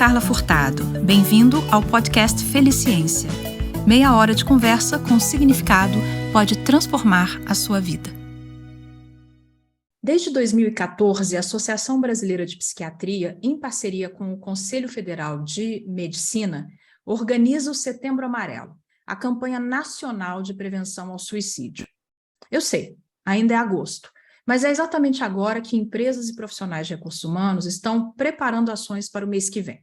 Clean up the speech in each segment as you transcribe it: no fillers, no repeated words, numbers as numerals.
Carla Furtado. Bem-vindo ao podcast Feliciência. Meia hora de conversa com significado pode transformar a sua vida. Desde 2014, a Associação Brasileira de Psiquiatria, em parceria com o Conselho Federal de Medicina, organiza o Setembro Amarelo, a campanha nacional de prevenção ao suicídio. Eu sei, ainda é agosto, mas é exatamente agora que empresas e profissionais de recursos humanos estão preparando ações para o mês que vem.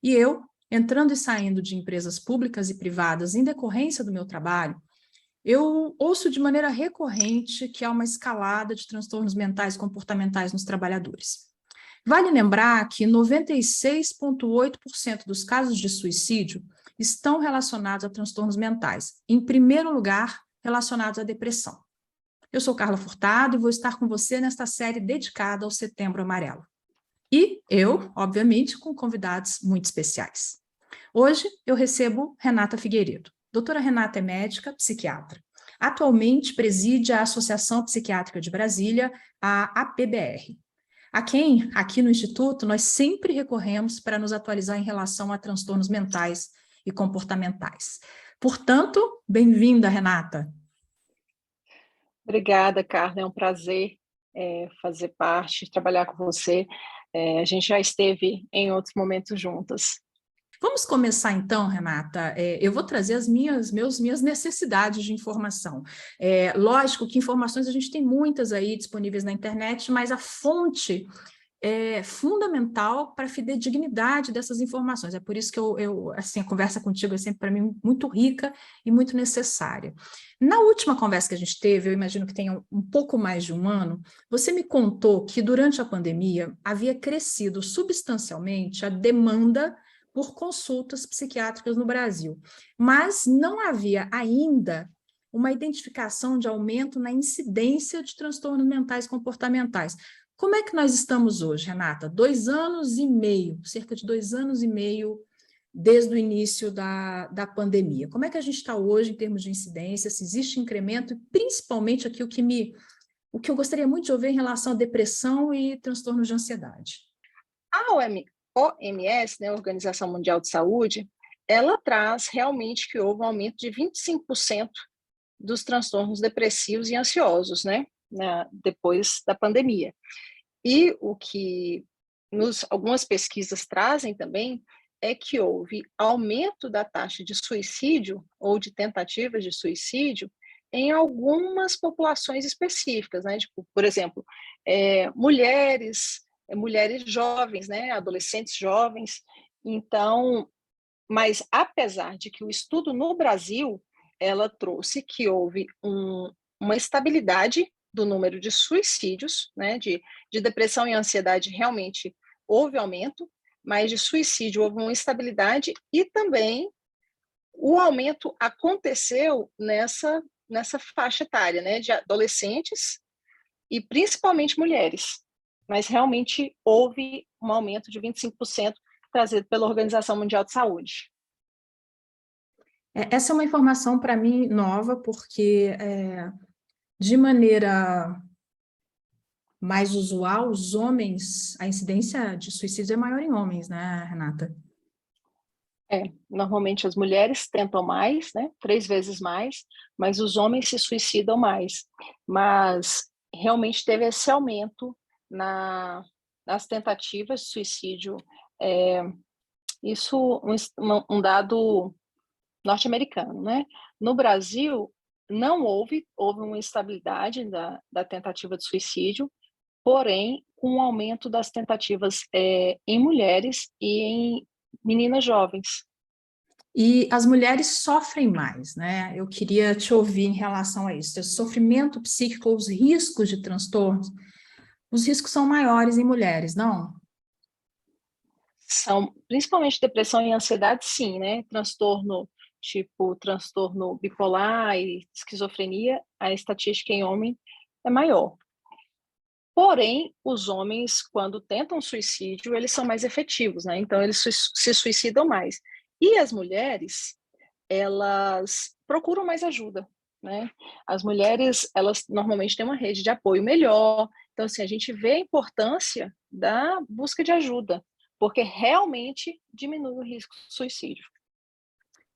E eu, entrando e saindo de empresas públicas e privadas em decorrência do meu trabalho, eu ouço de maneira recorrente que há uma escalada de transtornos mentais e comportamentais nos trabalhadores. Vale lembrar que 96,8% dos casos de suicídio estão relacionados a transtornos mentais, em primeiro lugar, relacionados à depressão. Eu sou Carla Furtado e vou estar com você nesta série dedicada ao Setembro Amarelo. E eu, obviamente, com convidados muito especiais. Hoje eu recebo Renata Figueiredo. Doutora Renata é médica, psiquiatra. Atualmente preside a Associação Psiquiátrica de Brasília, a APBR, a quem, aqui no Instituto, nós sempre recorremos para nos atualizar em relação a transtornos mentais e comportamentais. Portanto, bem-vinda, Renata. Obrigada, Carla, é um prazer fazer parte, trabalhar com você. A gente já esteve em outros momentos juntas. Vamos começar então, Renata. Eu vou trazer as minhas necessidades de informação. Lógico que informações a gente tem muitas aí disponíveis na internet, mas a fonte é fundamental para a fidedignidade dessas informações. É por isso que assim, a conversa contigo é sempre, para mim, muito rica e muito necessária. Na última conversa que a gente teve, eu imagino que tenha um pouco mais de um ano, você me contou que durante a pandemia havia crescido substancialmente a demanda por consultas psiquiátricas no Brasil, mas não havia ainda uma identificação de aumento na incidência de transtornos mentais comportamentais. Como é que nós estamos hoje, Renata? 2 anos e meio, cerca de 2 anos e meio desde o início da pandemia. Como é que a gente está hoje em termos de incidência? Se existe incremento? E principalmente aqui o que eu gostaria muito de ouvir em relação à depressão e transtornos de ansiedade. A OMS, né, a Organização Mundial de Saúde, ela traz realmente que houve um aumento de 25% dos transtornos depressivos e ansiosos, né, depois da pandemia. E o que algumas pesquisas trazem também é que houve aumento da taxa de suicídio ou de tentativas de suicídio em algumas populações específicas, né? Tipo, por exemplo, mulheres jovens, né? Adolescentes jovens. Então, mas apesar de que o estudo no Brasil, ela trouxe que houve uma estabilidade do número de suicídios, né, de depressão e ansiedade realmente houve aumento, mas de suicídio houve uma estabilidade e também o aumento aconteceu nessa faixa etária, né, de adolescentes e principalmente mulheres, mas realmente houve um aumento de 25% trazido pela Organização Mundial de Saúde. Essa é uma informação para mim nova, porque de maneira mais usual, os homens, a incidência de suicídio é maior em homens, né, Renata? Normalmente as mulheres tentam mais, né, 3 vezes mais, mas os homens se suicidam mais. Mas realmente teve esse aumento nas tentativas de suicídio. Isso um dado norte-americano, né? No Brasil, não houve uma estabilidade da tentativa de suicídio, porém, com o aumento das tentativas em mulheres e em meninas jovens. E as mulheres sofrem mais, né? Eu queria te ouvir em relação a isso. O sofrimento psíquico, os riscos de transtornos, os riscos são maiores em mulheres, não? São, principalmente depressão e ansiedade, sim, né? Transtorno bipolar e esquizofrenia, a estatística em homem é maior. Porém, os homens, quando tentam suicídio, eles são mais efetivos, né? Então, eles se suicidam mais. E as mulheres, elas procuram mais ajuda, né? As mulheres, elas normalmente têm uma rede de apoio melhor. Então, assim, a gente vê a importância da busca de ajuda, porque realmente diminui o risco de suicídio.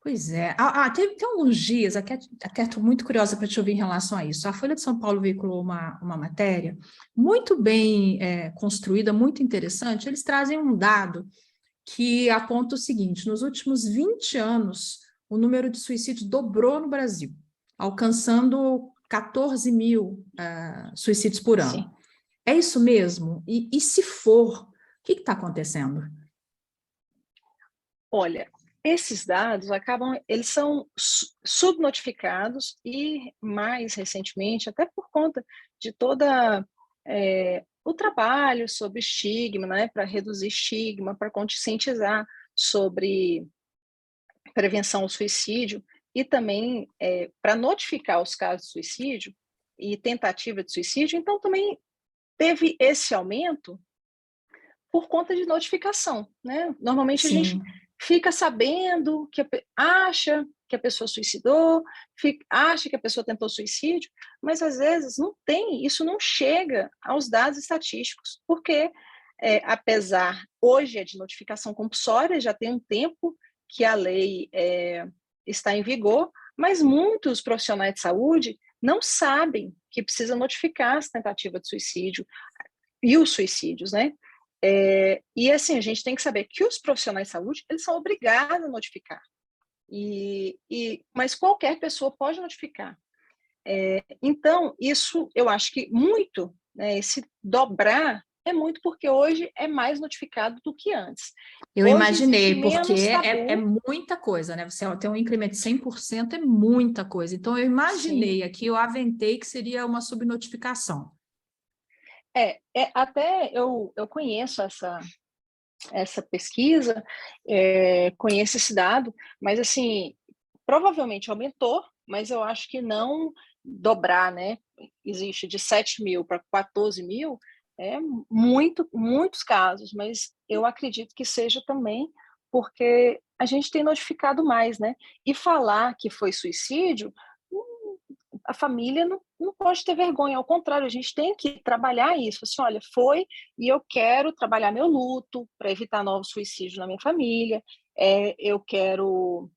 Pois é. Tem alguns dias, até estou muito curiosa para te ouvir em relação a isso. A Folha de São Paulo veiculou uma matéria muito bem construída, muito interessante. Eles trazem um dado que aponta o seguinte: nos últimos 20 anos, o número de suicídios dobrou no Brasil, alcançando 14 mil suicídios por ano. Sim. É isso mesmo? E se for, o que está acontecendo? Olha, esses dados eles são subnotificados e, mais recentemente, até por conta de toda o trabalho sobre estigma, né, para reduzir estigma, para conscientizar sobre prevenção ao suicídio e também para notificar os casos de suicídio e tentativa de suicídio, então também teve esse aumento por conta de notificação, né? Normalmente a gente Sim, fica sabendo, acha que a pessoa suicidou, acha que a pessoa tentou suicídio, mas às vezes isso não chega aos dados estatísticos, porque apesar, hoje é de notificação compulsória, já tem um tempo que a lei está em vigor, mas muitos profissionais de saúde não sabem que precisa notificar as tentativas de suicídio e os suicídios, né? E assim, a gente tem que saber que os profissionais de saúde, eles são obrigados a notificar. Mas qualquer pessoa pode notificar. Então, isso eu acho que muito, né, esse dobrar é muito porque hoje é mais notificado do que antes. eu Hoje existe imaginei, porque menos é tabu. muita coisa, né? Você tem um incremento de 100%, é muita coisa. Então, eu Sim. imaginei aqui, eu aventei que seria uma subnotificação. Até eu conheço essa pesquisa, conheço esse dado, mas assim, provavelmente aumentou, mas eu acho que não dobrar, né? Existe de 7 mil para 14 mil, muitos casos, mas eu acredito que seja também porque a gente tem notificado mais, né? E falar que foi suicídio, a família não pode ter vergonha, ao contrário, a gente tem que trabalhar isso. Assim, olha, foi e eu quero trabalhar meu luto para evitar novos suicídios na minha família, eu quero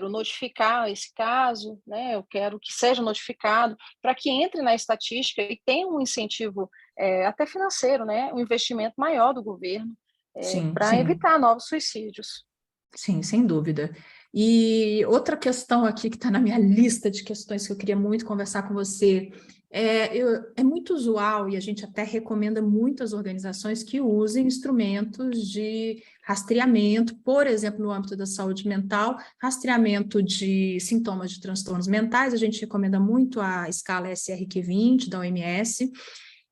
notificar esse caso, né? Eu quero que seja notificado para que entre na estatística e tenha um incentivo até financeiro, né? Um investimento maior do governo Sim, para sim. evitar novos suicídios. Sim, sem dúvida. E outra questão aqui que está na minha lista de questões que eu queria muito conversar com você é muito usual, e a gente até recomenda muitas organizações que usem instrumentos de rastreamento, por exemplo, no âmbito da saúde mental, rastreamento de sintomas de transtornos mentais. A gente recomenda muito a escala SRQ-20 da OMS.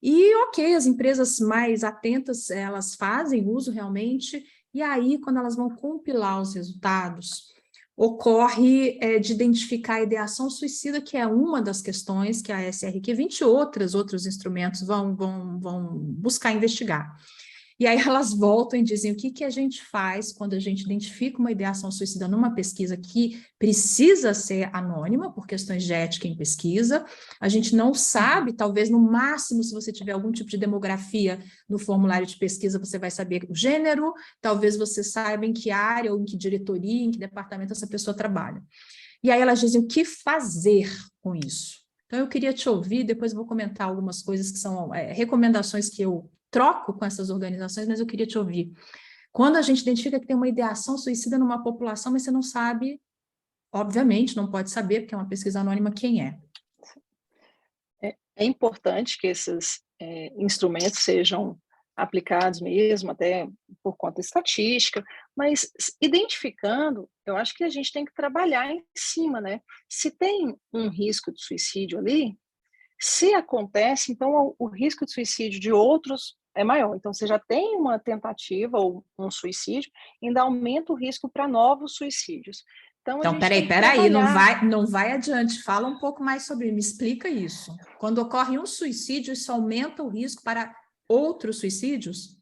E, ok, as empresas mais atentas, elas fazem uso realmente, e aí, quando elas vão compilar os resultados, ocorre de identificar a ideação suicida, que é uma das questões que a SRQ-20 e outros instrumentos vão buscar investigar. E aí elas voltam e dizem o que a gente faz quando a gente identifica uma ideação suicida numa pesquisa que precisa ser anônima, por questões de ética em pesquisa. A gente não sabe, talvez no máximo, se você tiver algum tipo de demografia no formulário de pesquisa, você vai saber o gênero, talvez você saiba em que área, ou em que diretoria, em que departamento essa pessoa trabalha. E aí elas dizem o que fazer com isso. Então, eu queria te ouvir, depois eu vou comentar algumas coisas que são recomendações que eu troco com essas organizações, mas eu queria te ouvir. Quando a gente identifica que tem uma ideação suicida numa população, mas você não sabe, obviamente, não pode saber, porque é uma pesquisa anônima, quem é. É importante que esses instrumentos sejam aplicados mesmo, até por conta estatística, mas identificando, eu acho que a gente tem que trabalhar em cima, né? Se tem um risco de suicídio ali, se acontece, então o risco de suicídio de outros é maior. Então, você já tem uma tentativa ou um suicídio, ainda aumenta o risco para novos suicídios. Então, a Então, gente tem que peraí, trabalhar. não vai adiante, fala um pouco mais sobre, me explica isso. Quando ocorre um suicídio, isso aumenta o risco para outros suicídios?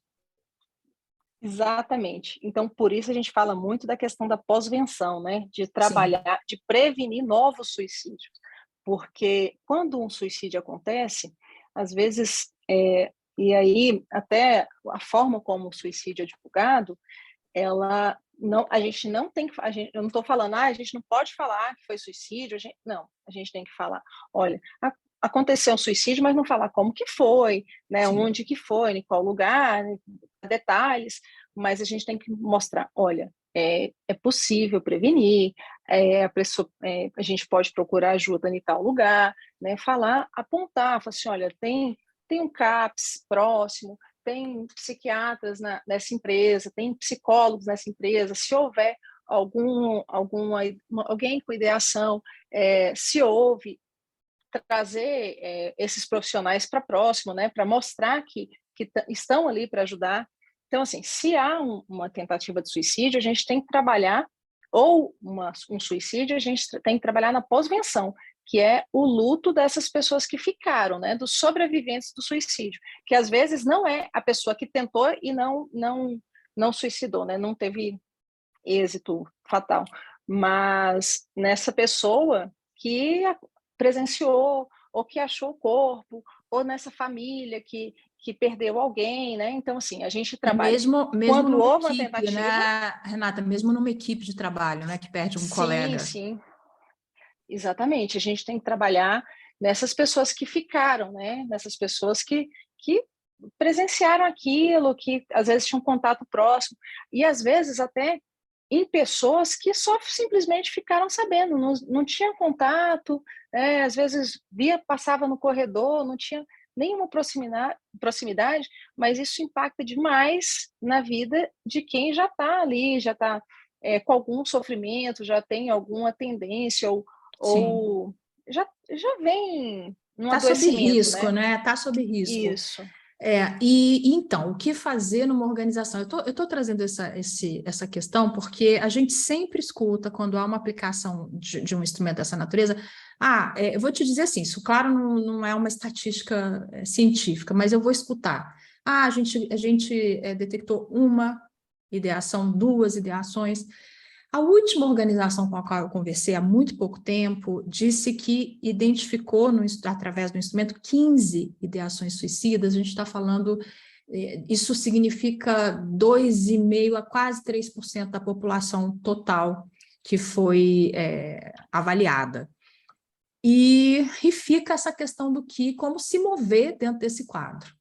Exatamente. Então, por isso a gente fala muito da questão da pós-venção, né? De Sim, trabalhar, de prevenir novos suicídios. Porque quando um suicídio acontece, às vezes E aí, até a forma como o suicídio é divulgado, ela não, a gente não tem que, eu não estou falando, a gente não pode falar que foi suicídio, não, a gente tem que falar, olha, aconteceu um suicídio, mas não falar como que foi, né, Sim. onde que foi, em qual lugar, né, detalhes, mas a gente tem que mostrar, olha, é possível prevenir, a gente pode procurar ajuda em tal lugar, né, falar, apontar, falar assim, olha, tem um CAPS próximo, tem psiquiatras nessa empresa, tem psicólogos nessa empresa, se houver alguém com ideação, se houve, trazer esses profissionais para próximo, né, para mostrar que estão ali para ajudar. Então, assim, se há uma tentativa de suicídio, a gente tem que trabalhar, ou um suicídio, a gente tem que trabalhar na pós-venção, que é o luto dessas pessoas que ficaram, né, dos sobreviventes do suicídio, que às vezes não é a pessoa que tentou e não suicidou, né, não teve êxito fatal, mas nessa pessoa que presenciou ou que achou o corpo, ou nessa família que perdeu alguém, né? Então, assim, a gente E trabalha. mesmo Quando numa houve uma equipe, tentativa, né, Renata, mesmo numa equipe de trabalho, né, que perde um sim, colega. sim, exatamente. A gente tem que trabalhar nessas pessoas que ficaram, né? Nessas pessoas que presenciaram aquilo, que às vezes tinham um contato próximo, e às vezes até em pessoas que só simplesmente ficaram sabendo, não tinha contato, às vezes passava no corredor, não tinha nenhuma proximidade, mas isso impacta demais na vida de quem já está ali, já está com algum sofrimento, já tem alguma tendência, Sim. ou já vem num Está sob adoecimento, risco, né? né? Está sob risco. Isso. E então, o que fazer numa organização? Eu tô trazendo essa questão porque a gente sempre escuta quando há uma aplicação de um instrumento dessa natureza. Eu vou te dizer assim, isso claro não é uma estatística científica, mas eu vou escutar. A gente detectou uma ideação, duas ideações. A última organização com a qual eu conversei há muito pouco tempo disse que identificou, através do instrumento, 15 ideações suicidas. A gente está falando, isso significa 2,5% a quase 3% da população total que foi avaliada. E fica essa questão como se mover dentro desse quadro.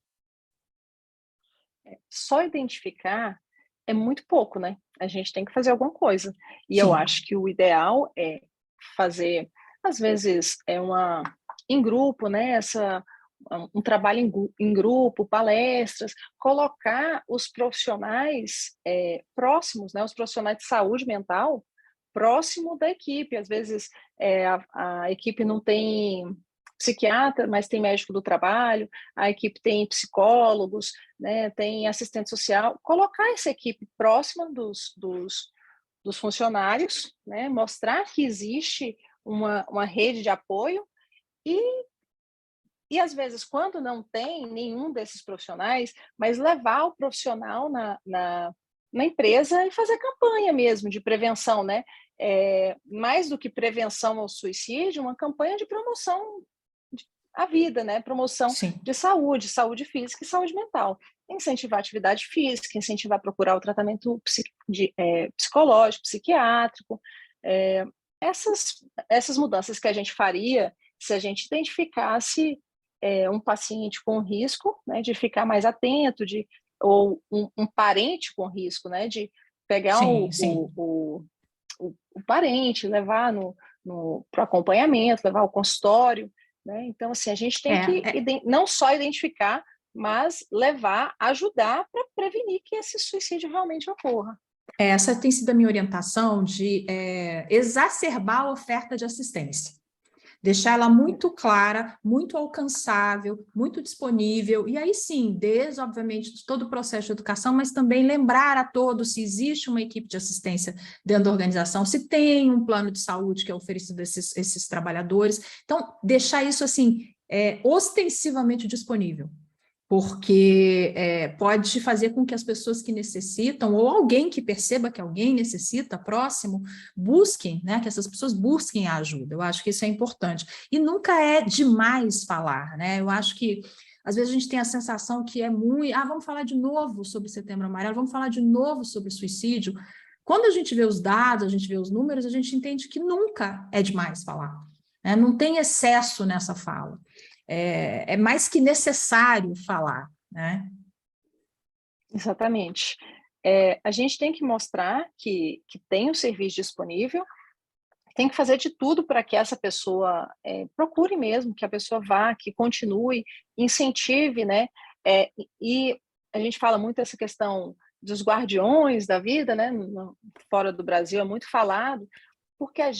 Só identificar é muito pouco, né? A gente tem que fazer alguma coisa. E eu Sim. acho que o ideal é fazer, às vezes, em grupo, né? Um trabalho em grupo, palestras, colocar os profissionais próximos, né? Os profissionais de saúde mental próximo da equipe. Às vezes a equipe não tem psiquiatra, mas tem médico do trabalho, a equipe tem psicólogos, né, tem assistente social, colocar essa equipe próxima dos funcionários, né, mostrar que existe uma rede de apoio e, às vezes, quando não tem nenhum desses profissionais, mas levar o profissional na empresa e fazer campanha mesmo de prevenção, né? Mais do que prevenção ao suicídio, uma campanha de promoção à vida, né? Promoção Sim. de saúde física e saúde mental. Incentivar a atividade física, incentivar a procurar o tratamento psicológico, psiquiátrico. Essas mudanças que a gente faria se a gente identificasse um paciente com risco, né, de ficar mais atento, ou um parente com risco, né, de pegar Sim, sim. o parente, levar para o acompanhamento, levar ao consultório, né? Então, assim, a gente tem que não só identificar, mas ajudar para prevenir que esse suicídio realmente ocorra. Essa tem sido a minha orientação de exacerbar a oferta de assistência. Deixar ela muito clara, muito alcançável, muito disponível, e aí sim, desde, obviamente, todo o processo de educação, mas também lembrar a todos se existe uma equipe de assistência dentro da organização, se tem um plano de saúde que é oferecido a esses trabalhadores. Então, deixar isso, assim, ostensivamente disponível, porque pode fazer com que as pessoas que necessitam, ou alguém que perceba que alguém necessita, próximo, busquem, né, que essas pessoas busquem a ajuda. Eu acho que isso é importante. E nunca é demais falar, né? Eu acho que Às vezes a gente tem a sensação que é muito... vamos falar de novo sobre Setembro Amarelo, vamos falar de novo sobre suicídio. Quando a gente vê os dados, a gente vê os números, a gente entende que nunca é demais falar, né? Não tem excesso nessa fala. É mais que necessário falar, né? Exatamente. A gente tem que mostrar que tem o serviço disponível, tem que fazer de tudo para que essa pessoa procure mesmo, que a pessoa vá, que continue, incentive, né? E a gente fala muito essa questão dos guardiões da vida, né? Fora do Brasil é muito falado, porque a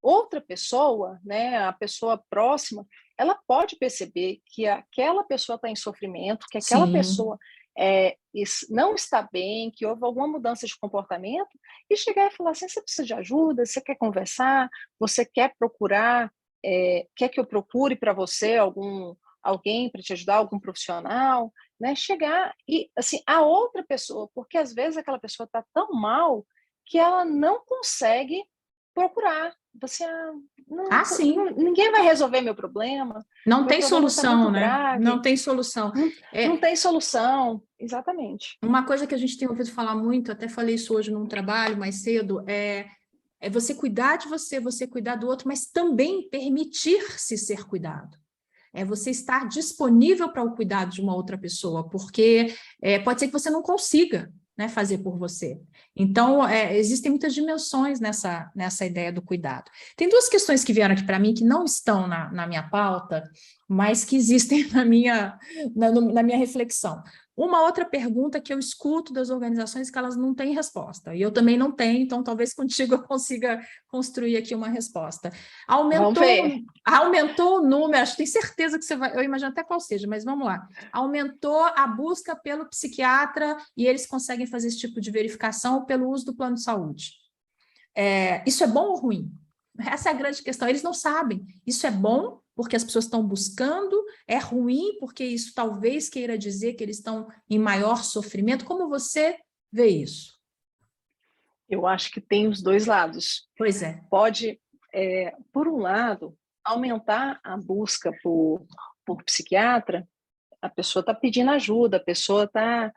outra pessoa, né? A pessoa próxima, ela pode perceber que aquela pessoa está em sofrimento, que aquela Sim. pessoa não está bem, que houve alguma mudança de comportamento, e chegar e falar assim, você precisa de ajuda, você quer conversar, você quer procurar, quer que eu procure para você alguém para te ajudar, algum profissional, né? Chegar e, assim, a outra pessoa, porque às vezes aquela pessoa está tão mal que ela não consegue procurar. Você, Sim. ninguém vai resolver meu problema. Não Meu tem problema está solução, muito né? grave. Não tem solução. Não tem solução, exatamente. Uma coisa que a gente tem ouvido falar muito, até falei isso hoje num trabalho mais cedo, é você cuidar de você, você cuidar do outro, mas também permitir-se ser cuidado. É você estar disponível para o cuidado de uma outra pessoa, porque pode ser que você não consiga, né, fazer por você. Então, existem muitas dimensões nessa ideia do cuidado. Tem duas questões que vieram aqui para mim, que não estão na minha pauta, mas que existem na minha reflexão. Uma outra pergunta que eu escuto das organizações é que elas não têm resposta, e eu também não tenho, então talvez contigo eu consiga construir aqui uma resposta. Aumentou o número, acho que tenho certeza que você vai, eu imagino até qual seja, mas vamos lá. Aumentou a busca pelo psiquiatra e eles conseguem fazer esse tipo de verificação pelo uso do plano de saúde. Isso é bom ou ruim? Essa é a grande questão, eles não sabem. Isso é bom porque as pessoas estão buscando, é ruim porque isso talvez queira dizer que eles estão em maior sofrimento. Como você vê isso? Eu acho que tem os dois lados. Pois é. Pode, por um lado, aumentar a busca por psiquiatra, a pessoa está pedindo ajuda, a pessoa está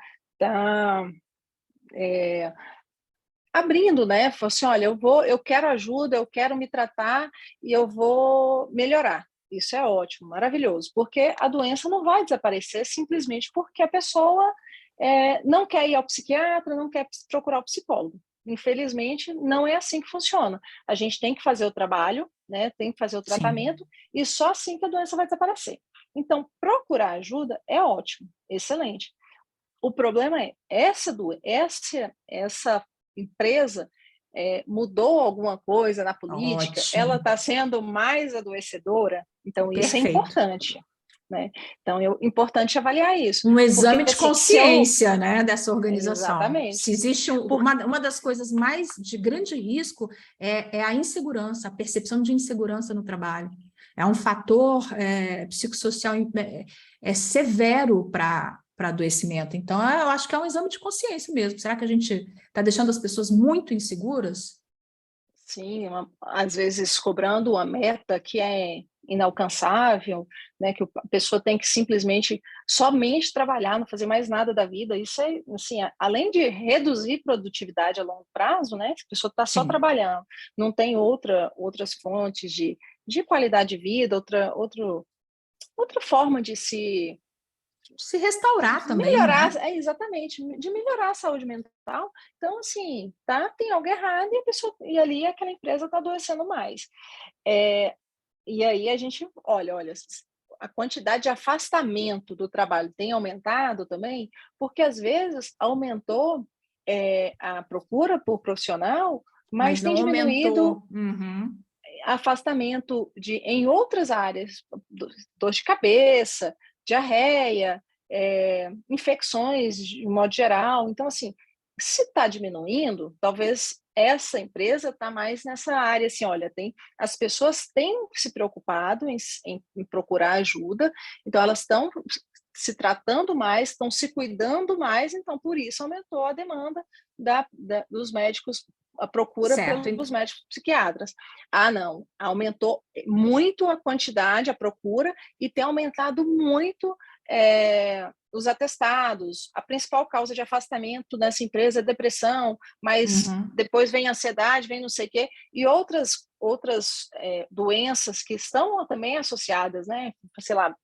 abrindo, né? Falou assim, olha, eu quero ajuda, eu quero me tratar e eu vou melhorar. Isso é ótimo, maravilhoso, porque a doença não vai desaparecer simplesmente porque a pessoa não quer ir ao psiquiatra, não quer procurar o psicólogo. Infelizmente, não é assim que funciona. A gente tem que fazer o trabalho, né? Tem que fazer o tratamento, sim, e só assim que a doença vai desaparecer. Então, procurar ajuda é ótimo, excelente. O problema é essa empresa mudou alguma coisa na política, ótimo, ela está sendo mais adoecedora, então isso perfeito, é importante. Né? Então, é importante avaliar isso. Um exame de consciência, né, dessa organização. Exatamente. Se existe uma das coisas mais de grande risco é a insegurança, a percepção de insegurança no trabalho. É um fator psicossocial severo para adoecimento. Então, eu acho que é um exame de consciência mesmo. Será que a gente está deixando as pessoas muito inseguras? Sim, às vezes cobrando uma meta que é inalcançável, né, que a pessoa tem que somente trabalhar, não fazer mais nada da vida. Isso é, assim, além de reduzir produtividade a longo prazo, né, a pessoa está só trabalhando, não tem outras fontes de qualidade de vida, outra forma de se restaurar também, melhorar, né? Exatamente, de melhorar a saúde mental. Então, assim, tem algo errado e ali aquela empresa está adoecendo mais. E aí a gente olha, a quantidade de afastamento do trabalho tem aumentado também, porque às vezes aumentou a procura por profissional, mas tem diminuído afastamento em outras áreas, dor de cabeça, diarreia, infecções de modo geral. Então, assim, se está diminuindo, talvez essa empresa está mais nessa área, assim, olha, as pessoas têm se preocupado em procurar ajuda, então elas estão se tratando mais, estão se cuidando mais, então por isso aumentou a demanda dos médicos, a procura pelos médicos psiquiatras. Não, aumentou muito a quantidade, a procura, e tem aumentado muito os atestados. A principal causa de afastamento nessa empresa é depressão, mas depois vem ansiedade, vem não sei o quê, e outras doenças que estão também associadas, né? Sei lá,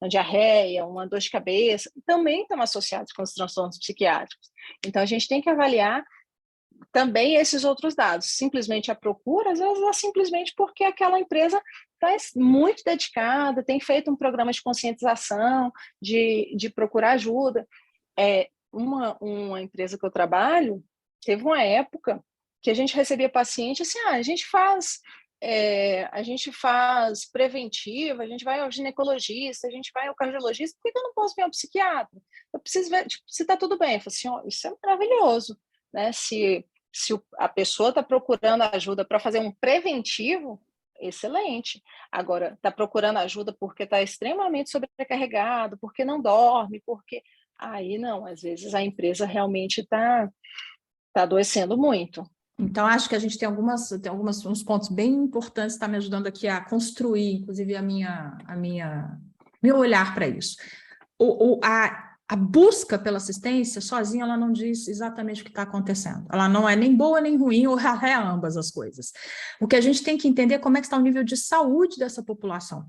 uma diarreia, uma dor de cabeça, também estão associados com os transtornos psiquiátricos. Então, a gente tem que avaliar também esses outros dados. Simplesmente a procura, às vezes é simplesmente porque aquela empresa está muito dedicada, tem feito um programa de conscientização, de procurar ajuda. Uma empresa que eu trabalho, teve uma época que a gente recebia paciente assim, a gente faz preventiva, a gente vai ao ginecologista, a gente vai ao cardiologista, por que eu não posso ver ao psiquiatra? Eu preciso ver se está tudo bem. Eu falei assim, isso é maravilhoso, né? Se a pessoa está procurando ajuda para fazer um preventivo, excelente. Agora, está procurando ajuda porque está extremamente sobrecarregado, porque não dorme, porque... Aí não, às vezes a empresa realmente está adoecendo muito. Então, acho que a gente tem uns pontos bem importantes, está me ajudando aqui a construir, inclusive, meu olhar para isso. A busca pela assistência, sozinha, ela não diz exatamente o que está acontecendo. Ela não é nem boa nem ruim, ou é ambas as coisas. O que a gente tem que entender é como é que está o nível de saúde dessa população.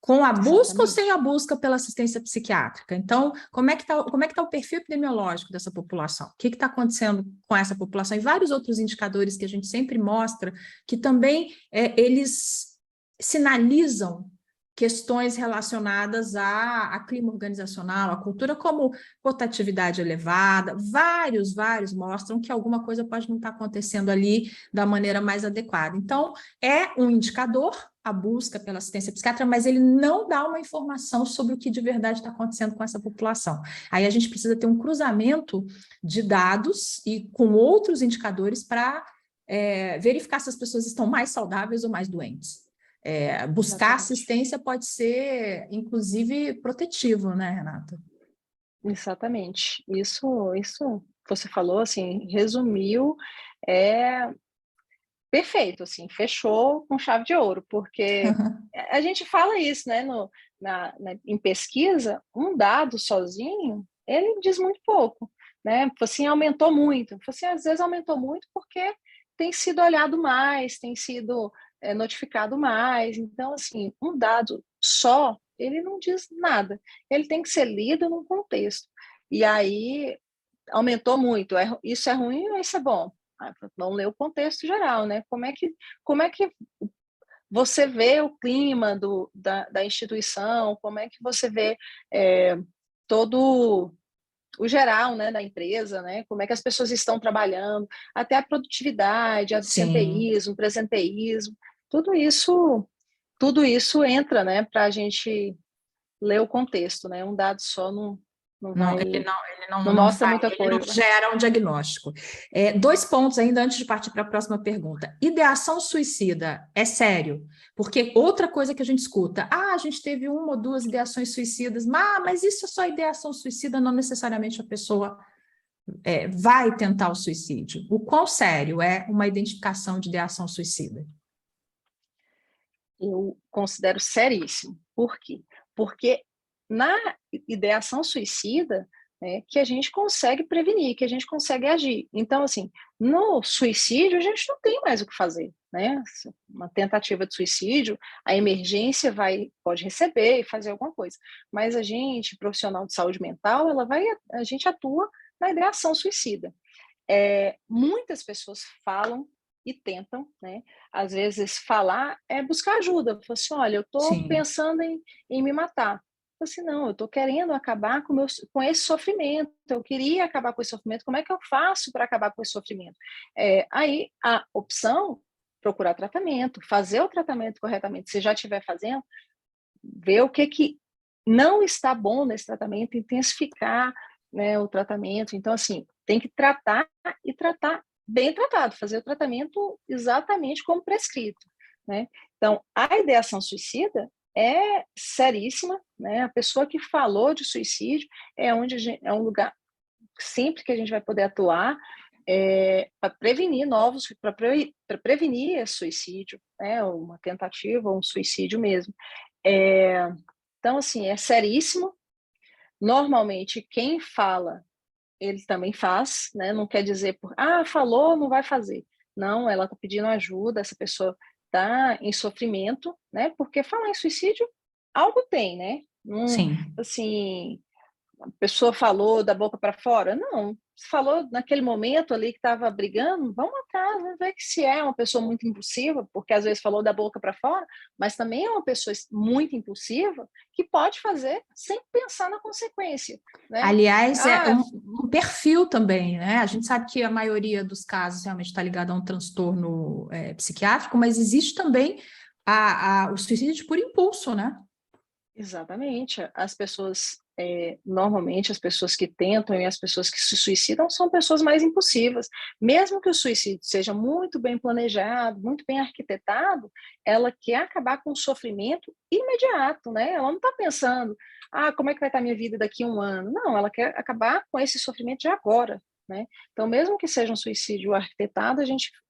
Com a busca ou sem a busca pela assistência psiquiátrica? Então, como é que tá o perfil epidemiológico dessa população? O que está acontecendo com essa população? E vários outros indicadores que a gente sempre mostra, que também eles sinalizam questões relacionadas a clima organizacional, a cultura, como rotatividade elevada, vários mostram que alguma coisa pode não estar acontecendo ali da maneira mais adequada. Então, é um indicador, a busca pela assistência psiquiátrica, mas ele não dá uma informação sobre o que de verdade está acontecendo com essa população. Aí a gente precisa ter um cruzamento de dados e com outros indicadores para verificar se as pessoas estão mais saudáveis ou mais doentes. Buscar assistência pode ser, inclusive, protetivo, né, Renata? Exatamente. Isso você falou, assim, resumiu, perfeito, assim, fechou com chave de ouro, porque a gente fala isso, né, em pesquisa, um dado sozinho, ele diz muito pouco, né, assim, aumentou muito, assim, às vezes aumentou muito porque tem sido olhado mais, tem sido notificado mais, então, assim, um dado só, ele não diz nada, ele tem que ser lido num contexto, e aí aumentou muito, isso é ruim ou isso é bom? Vamos ler o contexto geral, né? Como é que você vê o clima da instituição, como é que você vê todo o geral, né, da empresa, né? Como é que as pessoas estão trabalhando, até a produtividade, absenteísmo, presenteísmo, tudo isso entra, né, para a gente ler o contexto, né? Um dado só não vai... Ele não mostra muita ele não coisa. gera um diagnóstico. 2 pontos ainda antes de partir para a próxima pergunta. Ideação suicida é sério? Porque outra coisa que a gente escuta, a gente teve 1 ou 2 ideações suicidas, mas isso é só ideação suicida, não necessariamente a pessoa vai tentar o suicídio. O quão sério é uma identificação de ideação suicida? Eu considero seríssimo. Por quê? Porque na ideação suicida, né, que a gente consegue prevenir, que a gente consegue agir. Então, assim, no suicídio, a gente não tem mais o que fazer, né? Uma tentativa de suicídio, a emergência pode receber e fazer alguma coisa. Mas a gente, profissional de saúde mental, a gente atua na ideação suicida. Muitas pessoas falam e tentam, né? Às vezes falar é buscar ajuda. Falar assim, olha, eu estou pensando em me matar. Eu assim, não, eu estou querendo acabar com esse sofrimento. Eu queria acabar com esse sofrimento. Como é que eu faço para acabar com esse sofrimento? Aí a opção, procurar tratamento, fazer o tratamento corretamente. Se já estiver fazendo, ver o que não está bom nesse tratamento, intensificar, né, o tratamento. Então, assim, tem que tratar e tratar bem tratado, fazer o tratamento exatamente como prescrito, né? Então, a ideação suicida é seríssima, né? A pessoa que falou de suicídio é um lugar sempre que a gente vai poder atuar, para prevenir para prevenir suicídio, né, uma tentativa ou um suicídio mesmo. Então, assim, é seríssimo. Normalmente, quem fala, ele também faz, né? Não quer dizer, falou, não vai fazer. Não, ela está pedindo ajuda, essa pessoa está em sofrimento, né? Porque falar em suicídio, algo tem, né? Sim. Assim, a pessoa falou da boca para fora? Não. Se falou naquele momento ali que estava brigando, vamos atrás, vamos ver que se é uma pessoa muito impulsiva, porque às vezes falou da boca para fora, mas também é uma pessoa muito impulsiva que pode fazer sem pensar na consequência, né? Aliás, é um perfil também, né? A gente sabe que a maioria dos casos realmente está ligada a um transtorno psiquiátrico, mas existe também o suicídio por impulso, né? Exatamente. As pessoas, normalmente, as pessoas que tentam e as pessoas que se suicidam são pessoas mais impulsivas. Mesmo que o suicídio seja muito bem planejado, muito bem arquitetado, ela quer acabar com o sofrimento imediato, né? Ela não está pensando, como é que vai estar a minha vida daqui a um ano? Não, ela quer acabar com esse sofrimento de agora, né? Então, mesmo que seja um suicídio arquitetado,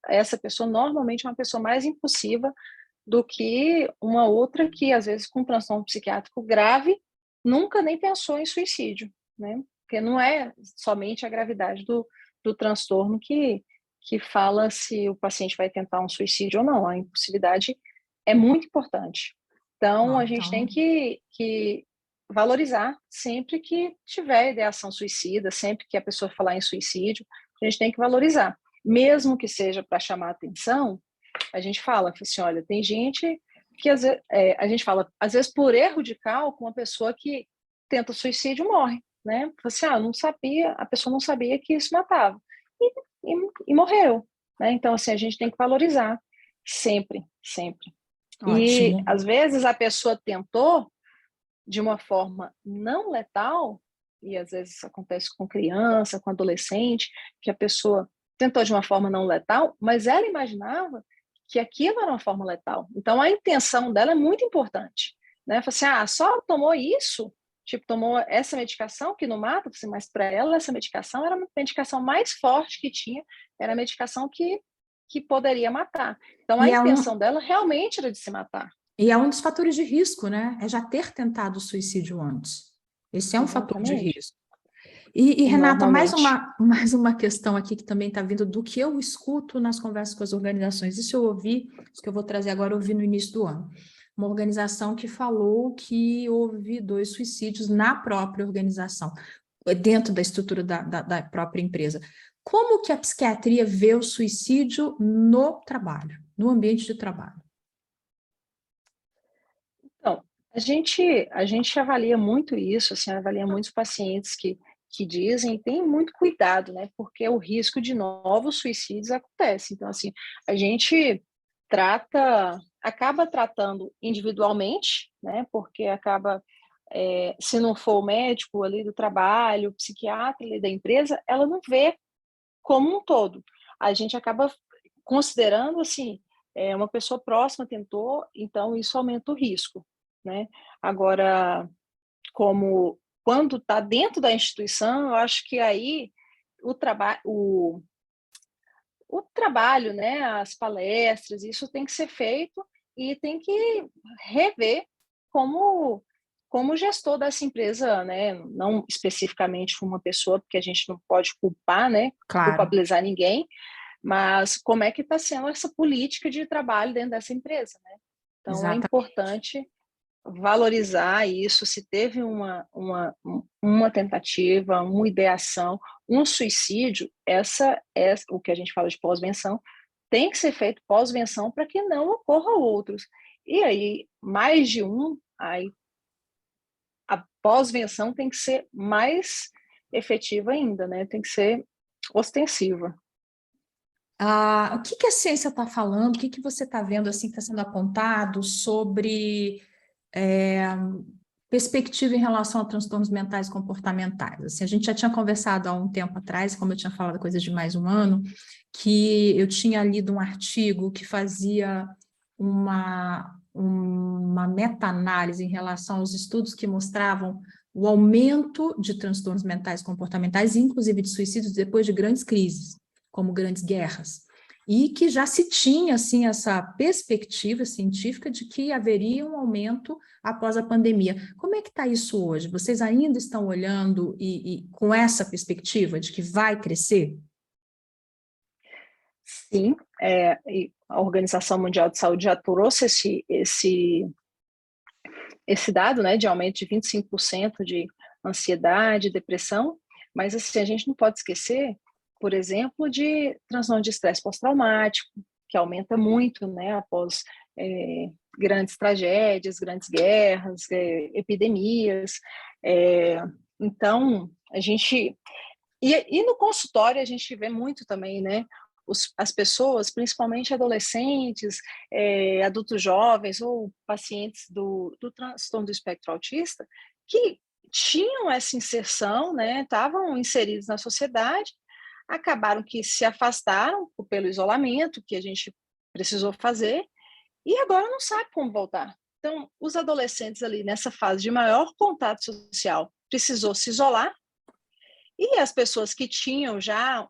essa pessoa normalmente é uma pessoa mais impulsiva do que uma outra que, às vezes, com transtorno psiquiátrico grave, nunca nem pensou em suicídio, né? Porque não é somente a gravidade do transtorno que fala se o paciente vai tentar um suicídio ou não. A impulsividade é muito importante. Então, a gente tem que valorizar sempre que tiver ideação suicida, sempre que a pessoa falar em suicídio, a gente tem que valorizar. Mesmo que seja para chamar atenção, a gente fala assim, olha, tem gente que a gente fala, às vezes por erro de cálculo, uma pessoa que tenta suicídio morre, né? Assim, não sabia, a pessoa não sabia que isso matava e morreu, né? Então, assim, a gente tem que valorizar sempre, sempre. E Ótimo. às vezes a pessoa tentou de uma forma não letal, e às vezes acontece com criança, com adolescente, que a pessoa tentou de uma forma não letal, mas ela imaginava que aquilo era uma forma letal. Então, a intenção dela é muito importante. Né? Fala assim, só tomou isso? Tipo, tomou essa medicação que não mata? Mas para ela, essa medicação era a medicação mais forte que tinha, era a medicação que poderia matar. Então, a intenção dela realmente era de se matar. E é um dos fatores de risco, né? É já ter tentado o suicídio antes. Esse é um fator de Exatamente. risco. E Renata, mais Normalmente. uma questão aqui que também está vindo do que eu escuto nas conversas com as organizações. Isso eu ouvi, isso que eu vou trazer agora, eu ouvi no início do ano. Uma organização que falou que houve 2 suicídios na própria organização, dentro da estrutura da própria empresa. Como que a psiquiatria vê o suicídio no trabalho, no ambiente de trabalho? Então, a gente avalia muito isso, assim, avalia muitos pacientes que dizem, e tem muito cuidado, né? Porque o risco de novos suicídios acontece. Então, assim, a gente acaba tratando individualmente, né? Porque se não for o médico ali do trabalho, o psiquiatra ali da empresa, ela não vê como um todo. A gente acaba considerando, assim, uma pessoa próxima tentou, então isso aumenta o risco, né? Agora, quando está dentro da instituição, eu acho que aí o trabalho, né, as palestras, isso tem que ser feito e tem que rever como gestor dessa empresa, né, não especificamente uma pessoa, porque a gente não pode culpar, né, Claro. culpabilizar ninguém, mas como é que está sendo essa política de trabalho dentro dessa empresa, né? Então, é Exatamente. importante valorizar isso, se teve uma tentativa, uma ideação, um suicídio, essa é o que a gente fala de pós-venção, tem que ser feito pós-venção para que não ocorra outros. E aí, mais de aí a pós-venção tem que ser mais efetiva ainda, né? Tem que ser ostensiva. O que a ciência está falando? O que você está vendo assim que está sendo apontado sobre perspectiva em relação a transtornos mentais comportamentais? Assim, a gente já tinha conversado há um tempo atrás, como eu tinha falado, coisa de mais um ano, que eu tinha lido um artigo que fazia uma meta-análise em relação aos estudos que mostravam o aumento de transtornos mentais comportamentais, inclusive de suicídios, depois de grandes crises. como grandes guerras, e que já se tinha, assim, essa perspectiva científica de que haveria um aumento após a pandemia. Como é que está isso hoje? Vocês ainda estão olhando e com essa perspectiva de que vai crescer? Sim, e a Organização Mundial de Saúde já trouxe esse dado, né, de aumento de 25% de ansiedade, depressão, mas assim, a gente não pode esquecer, por exemplo, de transtorno de estresse pós-traumático, que aumenta muito, né, após grandes tragédias, grandes guerras, epidemias. Então, a gente... E no consultório a gente vê muito também, né, as pessoas, principalmente adolescentes, adultos jovens ou pacientes do transtorno do espectro autista, que tinham essa inserção, né, estavam inseridos na sociedade, acabaram que se afastaram pelo isolamento que a gente precisou fazer e agora não sabe como voltar. Então, os adolescentes ali nessa fase de maior contato social precisou se isolar. E as pessoas que tinham já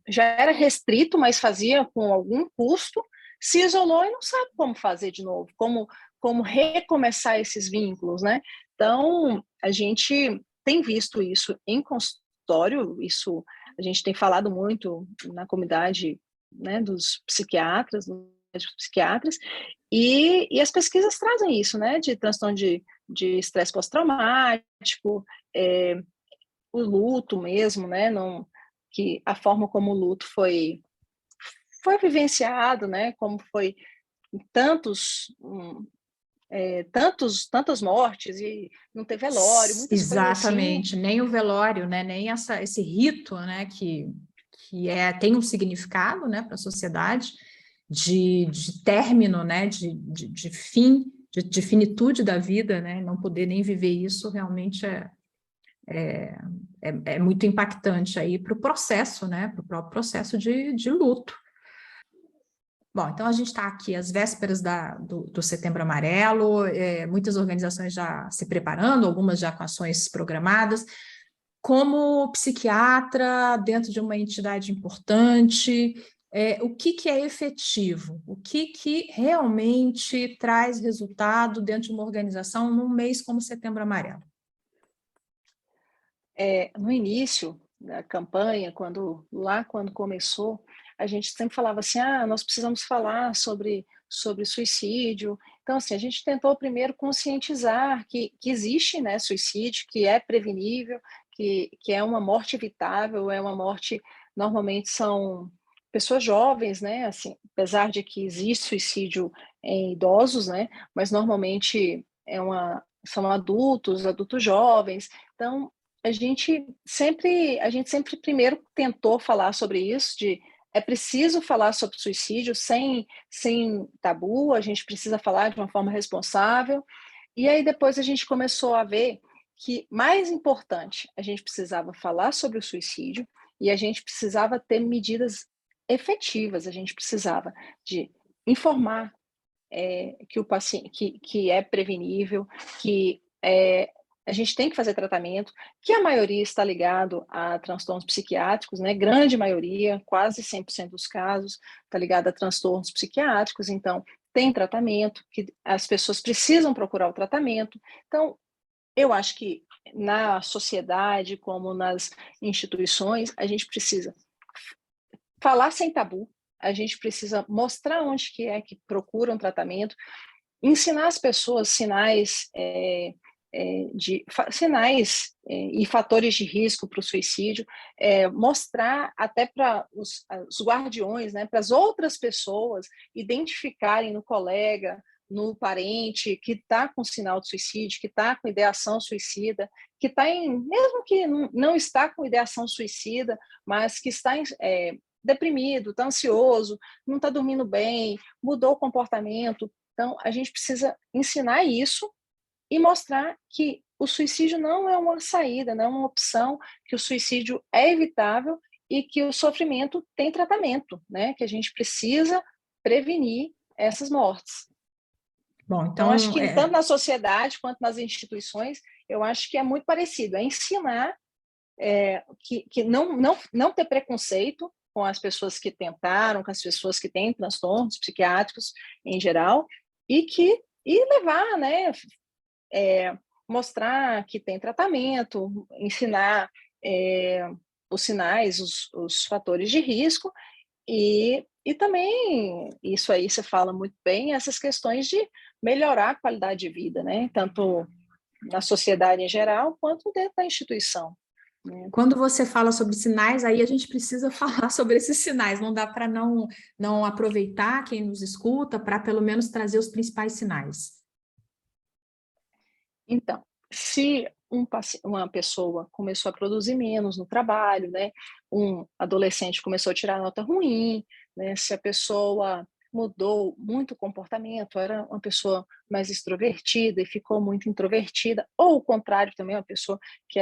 já era restrito, mas fazia com algum custo, se isolou e não sabe como fazer de novo, como recomeçar esses vínculos, né? Então, a gente tem visto isso em consultório, isso a gente tem falado muito na comunidade, né, dos psiquiatras, dos psiquiatras, e as pesquisas trazem isso, né, de transtorno de estresse pós-traumático, o luto mesmo, né? Não, que a forma como o luto foi vivenciado, né? Como foi tantas mortes e não ter velório, muitas coisas assim. Exatamente, nem o velório, né? Nem esse rito, né? Tem um significado, né? Para a sociedade de término, né? De fim, de finitude da vida, né? Não poder nem viver isso realmente é muito impactante aí para o processo, né? Para o próprio processo de luto. Bom, então a gente está aqui às vésperas do Setembro Amarelo, muitas organizações já se preparando, algumas já com ações programadas. Como psiquiatra, dentro de uma entidade importante, o que é efetivo? O que realmente traz resultado dentro de uma organização num mês como Setembro Amarelo? No início da campanha, quando começou, a gente sempre falava assim, nós precisamos falar sobre suicídio. Então, assim, a gente tentou primeiro conscientizar que existe, né, suicídio, que é prevenível, que é uma morte evitável, é uma morte, normalmente são pessoas jovens, né, assim, apesar de que existe suicídio em idosos, né, mas normalmente são adultos jovens. Então, a gente sempre primeiro tentou falar sobre isso, é preciso falar sobre suicídio sem tabu, a gente precisa falar de uma forma responsável, e aí depois a gente começou a ver que, mais importante, a gente precisava falar sobre o suicídio e a gente precisava ter medidas efetivas, a gente precisava de informar que o paciente que é prevenível, que a gente tem que fazer tratamento, que a maioria está ligado a transtornos psiquiátricos, né? Grande maioria, quase 100% dos casos, está ligado a transtornos psiquiátricos, então tem tratamento, que as pessoas precisam procurar o tratamento. Então, eu acho que na sociedade, como nas instituições, a gente precisa falar sem tabu, a gente precisa mostrar onde que procuram tratamento, ensinar as pessoas sinais e fatores de risco para o suicídio, mostrar até para os guardiões, né, para as outras pessoas identificarem no colega, no parente que está com sinal de suicídio, que está com ideação suicida, que está mesmo que não está com ideação suicida, mas que está deprimido, está ansioso, não está dormindo bem, mudou o comportamento. Então, a gente precisa ensinar isso e mostrar que o suicídio não é uma saída, não é uma opção, que o suicídio é evitável e que o sofrimento tem tratamento, né? Que a gente precisa prevenir essas mortes. Bom, então acho que tanto na sociedade quanto nas instituições, eu acho que é muito parecido, é ensinar que não ter preconceito, com as pessoas que tentaram, com as pessoas que têm transtornos psiquiátricos em geral, e levar, né, mostrar que tem tratamento, ensinar os sinais, os fatores de risco, e também, isso aí você fala muito bem, essas questões de melhorar a qualidade de vida, né? Tanto na sociedade em geral, quanto dentro da instituição, né? Quando você fala sobre sinais, aí a gente precisa falar sobre esses sinais, não dá para não aproveitar quem nos escuta para pelo menos trazer os principais sinais. Então, se uma pessoa começou a produzir menos no trabalho, né? Um adolescente começou a tirar nota ruim, né? Se a pessoa mudou muito o comportamento, era uma pessoa mais extrovertida e ficou muito introvertida, ou o contrário também, uma pessoa que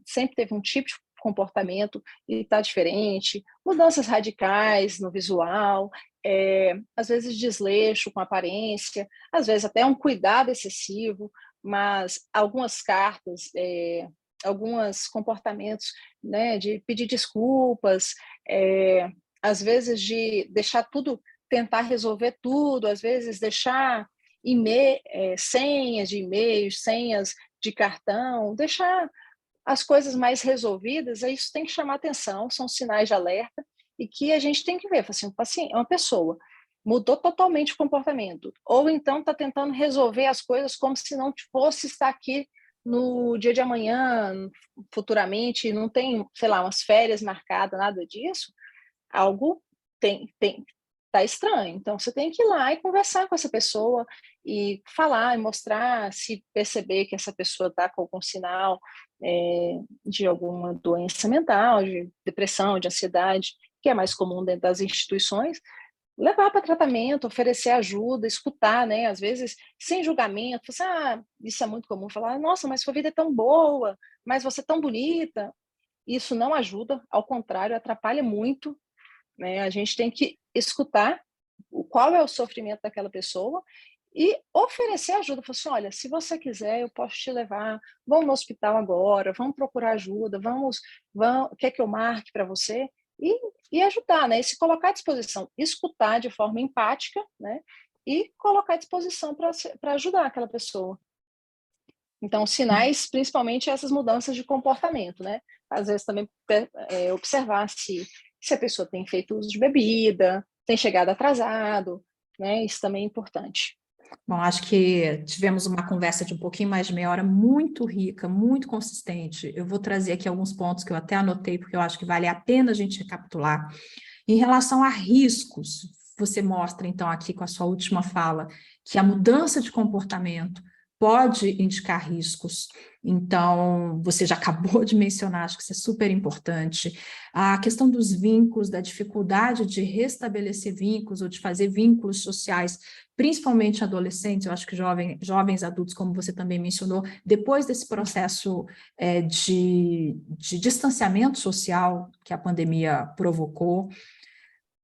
sempre teve um tipo de comportamento e está diferente, mudanças radicais no visual, às vezes desleixo com a aparência, às vezes até um cuidado excessivo, mas algumas cartas, alguns comportamentos, né, de pedir desculpas, às vezes de deixar tudo, tentar resolver tudo, às vezes deixar senhas de e-mails, senhas de cartão, deixar as coisas mais resolvidas, isso tem que chamar atenção, são sinais de alerta, e que a gente tem que ver, assim, o paciente é uma pessoa, mudou totalmente o comportamento, ou então está tentando resolver as coisas como se não fosse estar aqui no dia de amanhã, futuramente, não tem, sei lá, umas férias marcadas, nada disso, algo tá estranho. Então, você tem que ir lá e conversar com essa pessoa e falar e mostrar, se perceber que essa pessoa está com algum sinal de alguma doença mental, de depressão, de ansiedade, que é mais comum dentro das instituições, levar para tratamento, oferecer ajuda, escutar, né? Às vezes, sem julgamento, isso é muito comum, falar, nossa, mas sua vida é tão boa, mas você é tão bonita. Isso não ajuda, ao contrário, atrapalha muito, né? A gente tem que escutar qual é o sofrimento daquela pessoa e oferecer ajuda. Falar assim, olha, se você quiser, eu posso te levar, vamos no hospital agora, vamos procurar ajuda, quer que eu marque para você? E ajudar, né? E se colocar à disposição, escutar de forma empática, né? E colocar à disposição para ajudar aquela pessoa. Então, sinais, principalmente essas mudanças de comportamento, né? Às vezes também observar se a pessoa tem feito uso de bebida, tem chegado atrasado, né? Isso também é importante. Bom, acho que tivemos uma conversa de um pouquinho mais de meia hora, muito rica, muito consistente. Eu vou trazer aqui alguns pontos que eu até anotei, porque eu acho que vale a pena a gente recapitular. Em relação a riscos, você mostra, então, aqui com a sua última fala, que a mudança de comportamento pode indicar riscos. Então, você já acabou de mencionar, acho que isso é super importante. A questão dos vínculos, da dificuldade de restabelecer vínculos ou de fazer vínculos sociais, principalmente adolescentes, eu acho que jovens adultos, como você também mencionou, depois desse processo de distanciamento social que a pandemia provocou.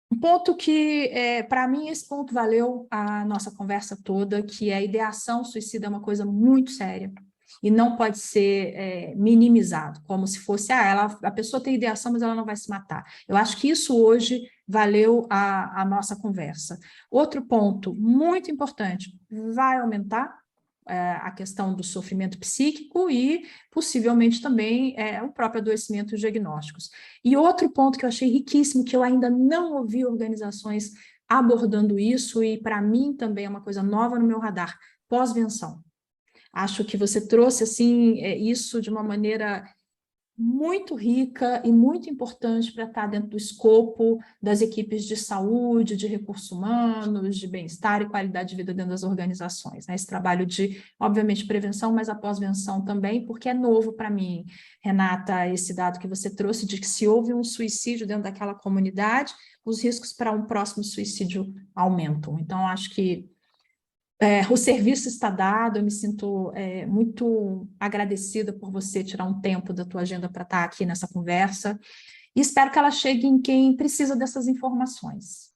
Um ponto que, para mim, esse ponto valeu a nossa conversa toda, que a ideação suicida é uma coisa muito séria e não pode ser minimizado, como se fosse, a pessoa tem ideação, mas ela não vai se matar. Eu acho que isso hoje valeu a nossa conversa. Outro ponto muito importante, vai aumentar a questão do sofrimento psíquico e, possivelmente, também o próprio adoecimento e os diagnósticos. E outro ponto que eu achei riquíssimo, que eu ainda não ouvi organizações abordando isso, e para mim também é uma coisa nova no meu radar, pós-venção. Acho que você trouxe assim isso de uma maneira muito rica e muito importante para estar dentro do escopo das equipes de saúde, de recursos humanos, de bem-estar e qualidade de vida dentro das organizações, né? Esse trabalho de, obviamente, prevenção, mas a pós-venção também, porque é novo para mim, Renata, esse dado que você trouxe de que se houve um suicídio dentro daquela comunidade, os riscos para um próximo suicídio aumentam. Então, acho que o serviço está dado, eu me sinto muito agradecida por você tirar um tempo da tua agenda para estar aqui nessa conversa, e espero que ela chegue em quem precisa dessas informações.